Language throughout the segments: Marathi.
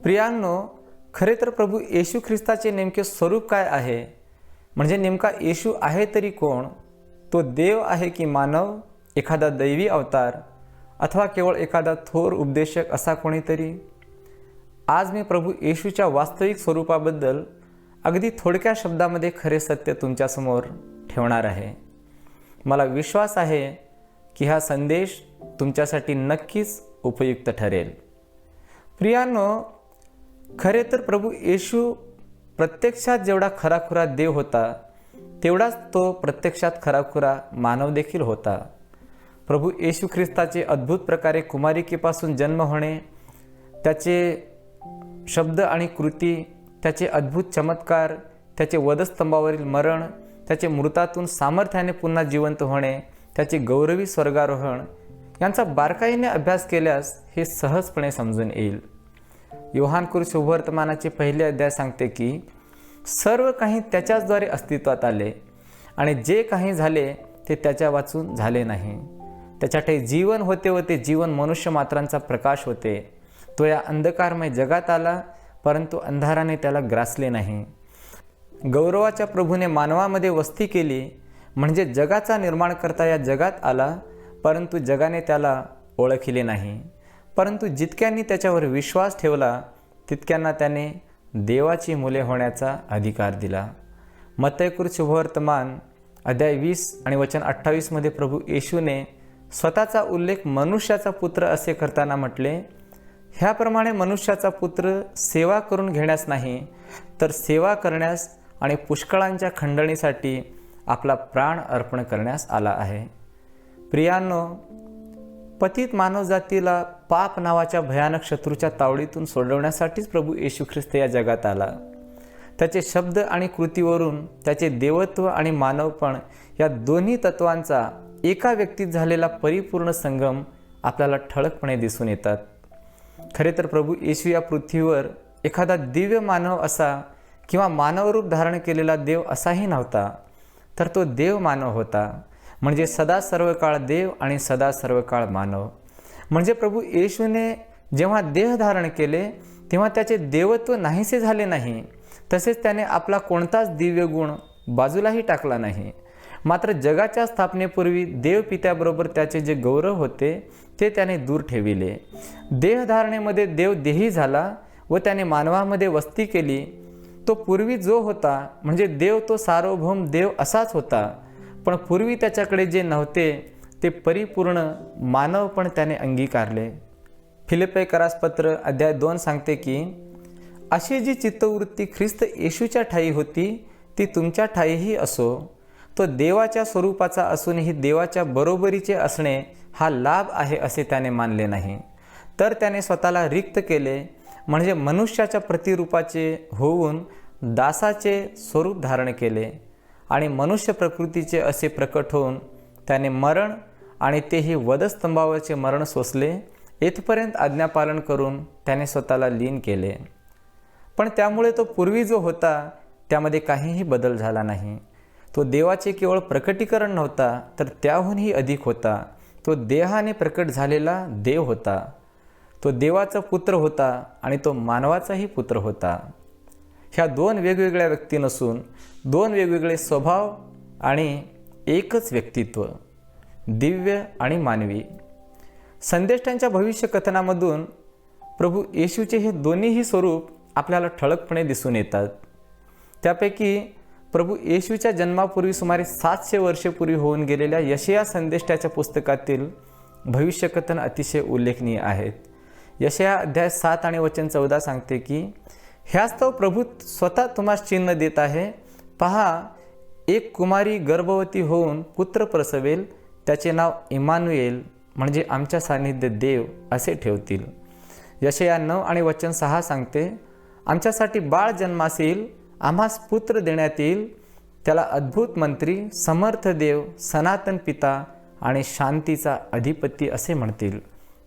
प्रियांनो, खरे तर प्रभू येशू ख्रिस्ताचे नेमके स्वरूप काय आहे? म्हणजे नेमका येशू आहे तरी कोण? तो देव आहे की मानव, एखादा दैवी अवतार अथवा केवळ एखादा थोर उपदेशक असा कोणीतरी? आज मी प्रभू येशूच्या वास्तविक स्वरूपाबद्दल अगदी थोडक्या शब्दामध्ये खरे सत्य तुमच्यासमोर ठेवणार आहे. मला विश्वास आहे की हा संदेश तुमच्यासाठी नक्कीच उपयुक्त ठरेल. प्रियांनो, खरे तर प्रभू येशू प्रत्यक्षात जेवढा खराखुरा देव होता तेवढाच तो प्रत्यक्षात खराखुरा मानव देखील होता. प्रभू येशू ख्रिस्ताचे अद्भुत प्रकारे कुमारिकेपासून जन्म होणे, त्याचे शब्द आणि कृती, त्याचे अद्भुत चमत्कार, त्याचे वधस्तंभावरील मरण, त्याचे मृतातून सामर्थ्याने पुन्हा जिवंत होणे, त्याचे गौरवी स्वर्गारोहण यांचा बारकाईने अभ्यास केल्यास हे सहजपणे समजून येईल. योहानकृत शुभवर्तमानाचे पहिले अध्याय सांगते की सर्व काही त्याच्याचद्वारे अस्तित्वात आले आणि जे काही झाले ते त्याच्या वाचून झाले नाही. त्याच्याकडे जीवन होते व ते जीवन मनुष्य मात्रांचा प्रकाश होते. तो या अंधकारमय जगात आला, परंतु अंधाराने त्याला ग्रासले नाही. गौरवाच्या प्रभूने मानवामध्ये वस्ती केली, म्हणजे जगाचा निर्माणकर्ता या जगात आला, परंतु जगाने त्याला ओळखले नाही. परंतु जितक्यांनी त्याच्यावर विश्वास ठेवला तितक्यांना त्याने देवाची मुले होण्याचा अधिकार दिला. मत्तयकृत शुभवर्तमान अध्याय 20 आणि वचन 28 मध्ये प्रभू येशूने स्वतःचा उल्लेख मनुष्याचा पुत्र असे करताना म्हटले, ह्याप्रमाणे मनुष्याचा पुत्र सेवा करून घेण्यास नाही, तर सेवा करण्यास आणि पुष्कळांच्या खंडणीसाठी आपला प्राण अर्पण करण्यास आला आहे. प्रियांनो, पतित मानवजातीला पाप नावाच्या भयानक शत्रूच्या तावडीतून सोडवण्यासाठीच प्रभू येशू ख्रिस्त या जगात आला. त्याचे शब्द आणि कृतीवरून त्याचे देवत्व आणि मानवपण या दोन्ही तत्वांचा एका व्यक्तीत झालेला परिपूर्ण संगम आपल्याला ठळकपणे दिसून येतात. खरे तर प्रभू येशू या पृथ्वीवर एखादा दिव्य मानव असा किंवा मानवरूप धारण केलेला देव असाही नव्हता, तर तो देव मानव होता. म्हणजे सदा सर्व काळ देव आणि सदा सर्व काळ मानव. म्हणजे प्रभू येशूने जेव्हा देह धारण केले तेव्हा त्याचे देवत्व नाहीसे झाले नाही, तसेच त्याने आपला कोणताच दिव्य गुण बाजूलाही टाकला नाही. मात्र जगाच्या स्थापनेपूर्वी देवपित्याबरोबर त्याचे जे गौरव होते ते त्याने दूर ठेविले. देहधारणेमध्ये देव देही झाला व त्याने मानवामध्ये वस्ती केली. तो पूर्वी जो होता म्हणजे देव, तो सार्वभौम देव असाच होता, पण पूर्वी त्याच्याकडे जे नव्हते ते परिपूर्ण मानव पण त्याने अंगीकारले. फिलिप्पीकरास पत्र अध्याय 2 सांगते की अशी जी चित्तवृत्ती ख्रिस्त येशूच्या ठायी होती ती तुमच्या ठायीही असो. तो देवाच्या स्वरूपाचा असूनही देवाच्या बरोबरीचे असणे हा लाभ आहे असे त्याने मानले नाही, तर त्याने स्वतःला रिक्त केले, म्हणजे मनुष्याच्या प्रतिरूपाचे होऊन दासाचे स्वरूप धारण केले आणि मनुष्य प्रकृतीचे असे प्रकट होऊन त्याने मरण आणि तेही वधस्तंभावरचे मरण सोसले, येथपर्यंत आज्ञापालन करून त्याने स्वतःला लीन केले. पण त्यामुळे तो पूर्वी जो होता त्यामध्ये काहीही बदल झाला नाही. तो देवाचे केवळ प्रकटीकरण नव्हता, तर त्याहूनही अधिक होता. तो देहाने प्रकट झालेला देव होता. तो देवाचा पुत्र होता आणि तो मानवाचाही पुत्र होता. ह्या दोन वेगवेगळ्या व्यक्ती नसून दोन वेगवेगळे स्वभाव आणि एकच व्यक्तित्व, दिव्य आणि मानवी. संदेष्टांच्या भविष्य कथनामधून प्रभू येशूचे हे दोन्हीही स्वरूप आपल्याला ठळकपणे दिसून येतात. त्यापैकी प्रभू येशूच्या जन्मापूर्वी सुमारे 700 वर्षे होऊन गेलेल्या यशया संदेष्टाच्या पुस्तकातील भविष्यकथन अतिशय उल्लेखनीय आहेत. यशया अध्याय 7 आणि वचन 14 सांगते की ह्यास्तव प्रभू स्वतः तुम्हास चिन्ह देत आहे. पहा, एक कुमारी गर्भवती होऊन पुत्र प्रसवेल, त्याचे नाव इमानुएल म्हणजे आमच्या सान्निध्य देव असे ठेवतील. यशया 9 आणि वचन 6 सांगते, आमच्यासाठी बाळ जन्मास येईल, आम्हास पुत्र देण्यात येईल, त्याला अद्भुत मंत्री, समर्थ देव, सनातन पिता आणि शांतीचा अधिपती असे म्हणतील.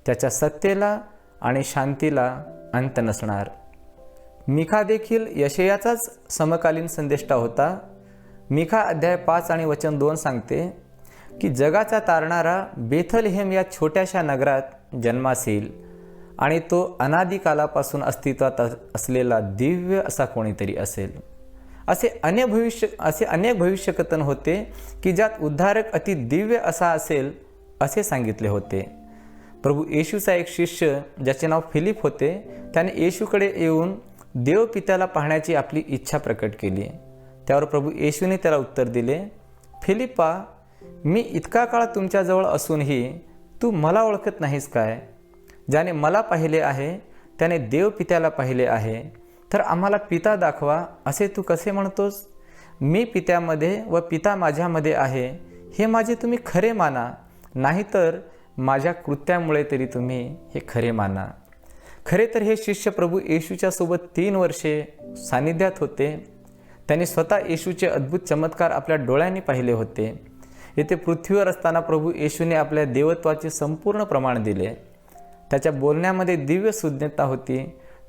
त्याच्या सत्तेला आणि शांतीला अंत नसणार. मिखा देखील यशयाचाच समकालीन संदेष्टा होता. मिखा अध्याय 5 आणि वचन 2 सांगते की जगाचा तारणारा बेथलहेम या छोट्याशा नगरात जन्मास येईल आणि तो अनादिकालापासून अस्तित्वात असलेला दिव्य असा कोणीतरी असेल. असे अनेक भविष्यकथन होते की ज्यात उद्धारक अति दिव्य असा असेल असे सांगितले होते. प्रभू येशूचा एक शिष्य ज्याचे नाव फिलिप होते, त्याने येशूकडे येऊन देव पित्याला पाहण्याची आपली इच्छा प्रकट केली. त्यावर प्रभू येशूने त्याला उत्तर दिले, फिलिप्पा, मी इतका काळ तुमच्याजवळ असूनही तू मला ओळखत नाहीस काय? ज्याने मला पाहिले आहे त्याने देव पित्याला पाहिले आहे. तर आम्हाला पिता दाखवा असे तू कसे म्हणतोस? मी पित्यामध्ये व पिता माझ्यामध्ये आहे हे माझे तुम्ही खरे माना, नाहीतर माझ्या कृत्यामुळे तरी तुम्ही हे खरे माना. खरे तर हे शिष्य प्रभू येशूच्या सोबत 3 वर्षे सानिध्यात होते. त्यांनी स्वतः येशूचे अद्भुत चमत्कार आपल्या डोळ्यांनी पाहिले होते. येथे पृथ्वीवर असताना प्रभू येशूने आपल्या देवत्वाचे संपूर्ण प्रमाण दिले. त्याच्या बोलण्यामध्ये दिव्य सुज्ञता होती,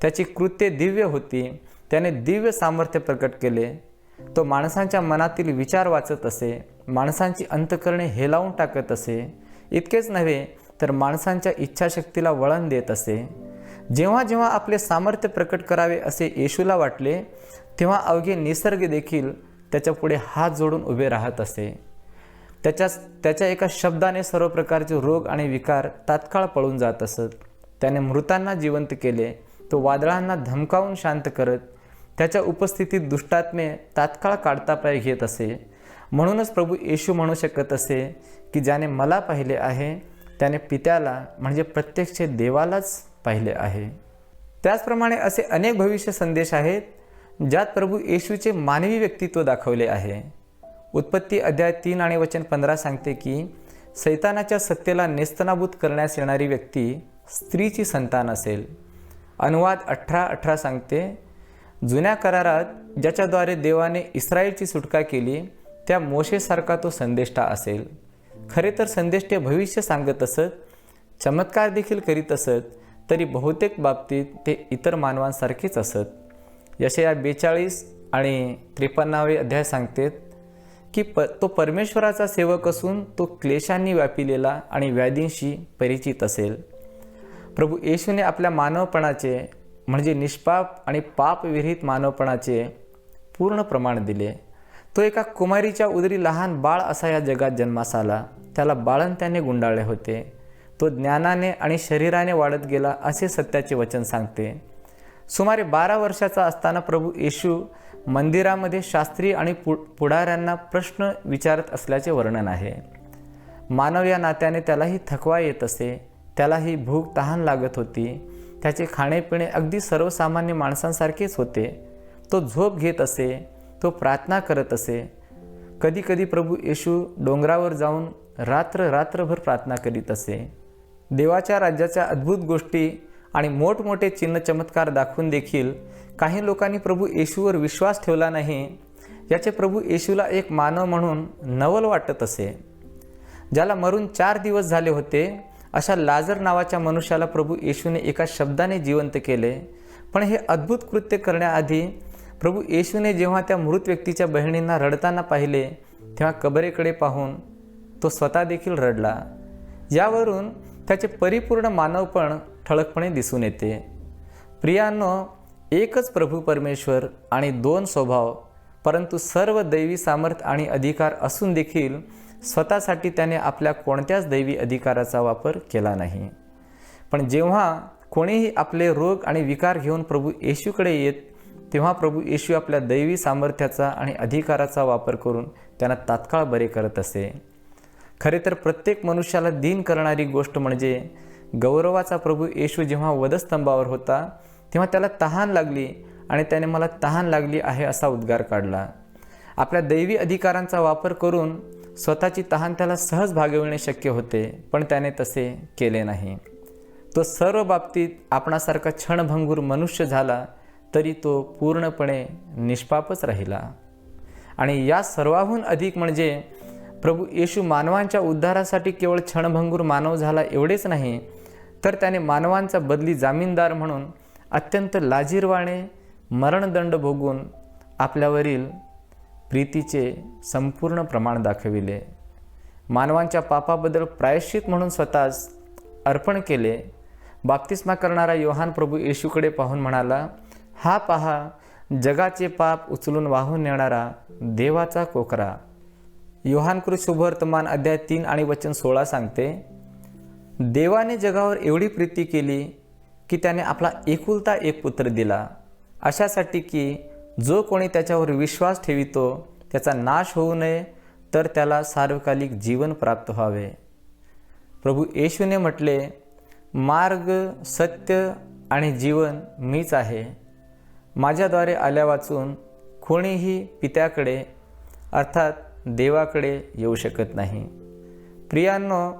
त्याची कृत्ये दिव्य होती, त्याने दिव्य सामर्थ्य प्रकट केले. तो माणसांच्या मनातील विचार वाचत असे, माणसांची अंतःकरणे हेलावून टाकत असे. इतकेच नव्हे तर माणसांच्या इच्छाशक्तीला वळण देत असे. जेव्हा जेव्हा आपले सामर्थ्य प्रकट करावे असे येशूला वाटले, तेव्हा अवघे निसर्ग देखील त्याच्या पुढे हात जोडून उभे राहत असे. त्याच्या एका शब्दाने सर्व प्रकारचे रोग आणि विकार तात्काळ पळून जात असत. त्याने मृतांना जिवंत केले. तो वादळांना धमकावून शांत करत त्याच्या उपस्थितीत दुष्टात्मे तात्काळ काढता पाय घेत असे. म्हणूनच प्रभू येशू म्हणू शकत असे की ज्याने मला पाहिले आहे त्याने पित्याला म्हणजे प्रत्यक्ष देवालाच पाहिले आहे. त्याचप्रमाणे असे अनेक भविष्य संदेश आहेत ज्यात प्रभू येशूचे मानवी व्यक्तित्व दाखवले आहे. उत्पत्ती अध्याय 3 आणि वचन 15 सांगते की सैतानाच्या सत्तेला नेस्तनाबूत करण्यास येणारी व्यक्ती स्त्रीची संतान असेल. अनुवाद 18:18 सांगते, जुन्या करारात ज्याच्याद्वारे देवाने इस्रायलची सुटका केली त्या मोशेसारखा तो संदेष्टा असेल. खरे तर संदेष्टे भविष्य सांगत असत, चमत्कार देखील करीत असत, तरी बहुतेक बाबतीत ते इतर मानवांसारखेच असत. यशाया 42 आणि 53 अध्याय सांगतात की तो परमेश्वराचा सेवक असून तो क्लेशांनी व्यापिलेला आणि व्याधींशी परिचित असेल. प्रभू येशूने आपल्या मानवपणाचे म्हणजे निष्पाप आणि पापविरहित मानवपणाचे पूर्ण प्रमाण दिले. तो एका कुमारीच्या उदरी लहान बाळ असा या जगात जन्मास आला. त्याला बाळंत्याने गुंडाळले होते. तो ज्ञानाने आणि शरीराने वाढत गेला असे सत्याचे वचन सांगते. सुमारे 12 वर्षाचा असताना प्रभू येशू मंदिरामध्ये शास्त्री आणि पुढाऱ्यांना प्रश्न विचारत असल्याचे वर्णन आहे. मानव या नात्याने त्यालाही थकवा येत असे, त्यालाही भूक तहान लागत होती. त्याचे खाणेपिणे अगदी सर्वसामान्य माणसांसारखेच होते. तो झोप घेत असे, तो प्रार्थना करत असे. कधी कधी प्रभू येशू डोंगरावर जाऊन रात्रभर प्रार्थना करीत असे. देवाच्या राज्याच्या अद्भुत गोष्टी आणि मोठमोठे चिन्ह चमत्कार दाखवून देखील काही लोकांनी प्रभू येशूवर विश्वास ठेवला नाही. याचे प्रभू येशूला एक मानव म्हणून नवल वाटत असे. ज्याला मरून 4 दिवस झाले होते अशा लाजर नावाच्या मनुष्याला प्रभू येशूने एका शब्दाने जिवंत केले. पण हे अद्भुत कृत्य करण्याआधी प्रभू येशूने जेव्हा त्या मृत व्यक्तीच्या बहिणींना रडताना पाहिले तेव्हा कबरेकडे पाहून तो स्वतः देखील रडला. यावरून त्याचे परिपूर्ण मानवपण ठळकपणे दिसून येते. प्रियांनो, एकच प्रभू परमेश्वर आणि 2 स्वभाव, परंतु सर्व दैवी सामर्थ्य आणि अधिकार असून देखील स्वतःसाठी त्याने आपल्या कोणत्याच दैवी अधिकाराचा वापर केला नाही. पण जेव्हा कोणीही आपले रोग आणि विकार घेऊन प्रभू येशूकडे येत तेव्हा प्रभू येशू आपल्या दैवी सामर्थ्याचा आणि अधिकाराचा वापर करून त्यांना तात्काळ बरे करत असे. खरे तर प्रत्येक मनुष्याला दीन करणारी गोष्ट म्हणजे गौरवाचा प्रभू येशू जेव्हा वधस्तंभावर होता तेव्हा त्याला तहान लागली आणि त्याने मला तहान लागली आहे असा उद्गार काढला. आपल्या दैवी अधिकारांचा वापर करून स्वतःची तहान त्याला सहज भागविणे शक्य होते, पण त्याने तसे केले नाही. तो सर्व बाबतीत आपणासारखा क्षणभंगूर मनुष्य झाला तरी तो पूर्णपणे निष्पापच राहिला. आणि या सर्वाहून अधिक म्हणजे प्रभू येशू मानवांच्या उद्धारासाठी केवळ क्षणभंगूर मानव झाला एवढेच नाही, तर त्याने मानवांचा बदली जामीनदार म्हणून अत्यंत लाजिरवाणे मरणदंड भोगून आपल्यावरील प्रीतीचे संपूर्ण प्रमाण दाखविले. मानवांच्या पापाबद्दल प्रायश्चित म्हणून स्वतःच अर्पण केले. बाप्तिस्मा करणारा योहान प्रभू येशूकडे पाहून म्हणाला, हा पहा, जगाचे पाप उचलून वाहून नेणारा देवाचा कोकरा. योहानकृत शुभवर्तमान अध्याय 3 आणि वचन 16 सांगते, देवाने जगावर एवढी प्रीती केली की त्याने आपला एकुलता एक पुत्र दिला, अशासाठी की जो कोणी त्याच्यावर विश्वास ठेवितो त्याचा नाश होऊ नये, तर त्याला सार्वकालिक जीवन प्राप्त व्हावे. प्रभू येशूने म्हटले, मार्ग, सत्य आणि जीवन मीच आहे. माझ्याद्वारे आल्या वाचून कोणीही पित्याकडे अर्थात देवाकडे येऊ शकत नाही. प्रियांनो,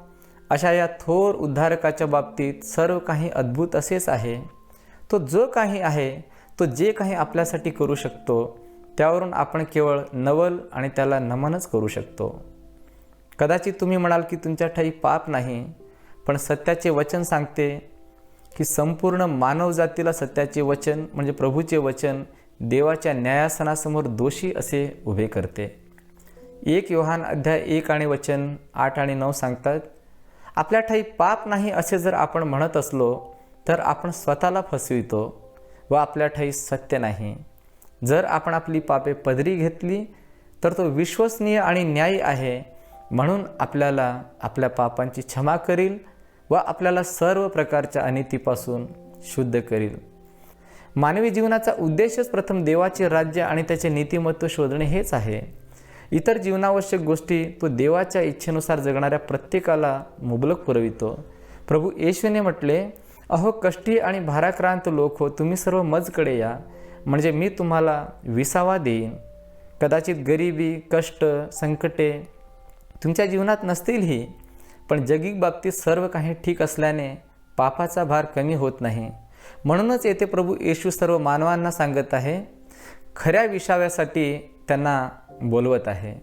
अशा या थोर उद्धारकाच्या बाबतीत सर्व काही अद्भुत असेच आहे. तो जो काही आहे, तो जे काही आपल्यासाठी करू शकतो, त्यावरून आपण केवळ नवल आणि त्याला नमनच करू शकतो. कदाचित तुम्ही म्हणाल की तुमच्या ठाई पाप नाही, पण सत्याचे वचन सांगते की संपूर्ण मानवजातीला सत्याचे वचन म्हणजे प्रभूचे वचन देवाच्या न्यायासनासमोर दोषी असे उभे करते. 1 योहान अध्याय 1 आणि वचन 8 आणि 9 सांगतात, आपल्या ठाई पाप नाही असे जर आपण म्हणत असलो तर आपण स्वतःला फसवितो व आपल्या ठाई सत्य नाही. जर आपण आपली पापे पदरी घेतली तर तो विश्वसनीय आणि न्यायी आहे, म्हणून आपल्याला आपल्या पापांची क्षमा करील व आपल्याला सर्व प्रकारच्या अनितीपासून शुद्ध करील. मानवी जीवनाचा उद्देशच प्रथम देवाचे राज्य आणि त्याचे नीतिमत्व शोधणे हेच आहे. इतर जीवनावश्यक गोष्टी तो देवाच्या इच्छेनुसार जगणाऱ्या प्रत्येकाला मुबलक पुरवितो. प्रभू येशूने म्हटले, अहो कष्टी आणि भाराक्रांत लोक हो, तुम्ही सर्व मजकडे या, म्हणजे मी तुम्हाला विसावा देईन. कदाचित गरिबी, कष्ट, संकटे तुमच्या जीवनात नसतीलही, पण जगिक बाबतीत सर्व काही ठीक असल्याने पापाचा भार कमी होत नाही. म्हणूनच येथे प्रभू येशू सर्व मानवांना सांगत आहे, खऱ्या विसाव्यासाठी त्यांना बोलवत आहे.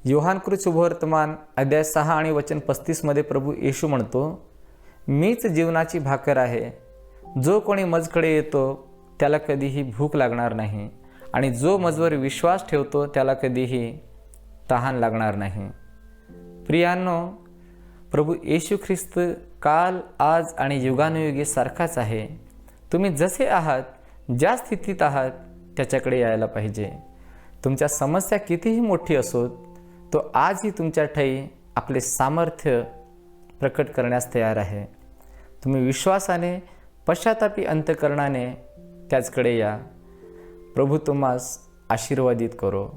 योहानकृत शुभवर्तमान अध्याय 6 आणि वचन 35 मध्ये प्रभू येशू म्हणतो, मीच जीवनाची भाकर आहे. जो कोणी मजकडे येतो त्याला कधीही भूक लागणार नाही, आणि जो मजवर विश्वास ठेवतो त्याला कधीही तहान लागणार नाही. प्रियांनो, प्रभू येशू ख्रिस्त काल, आज आणि युगानुयुगे सारखाच आहे. तुम्ही जसे आहात, ज्या स्थितीत आहात, त्याच्याकडे यायला पाहिजे. तुमच्या समस्या कितीही मोठी असोत, तो आजही तुमच्या ठाई आपले सामर्थ्य प्रकट करण्यास तयार आहे. तुम्ही विश्वासाने, पश्चातापी अंतःकरणाने त्याचकडे या. प्रभू तुम्हास आशीर्वादित करो.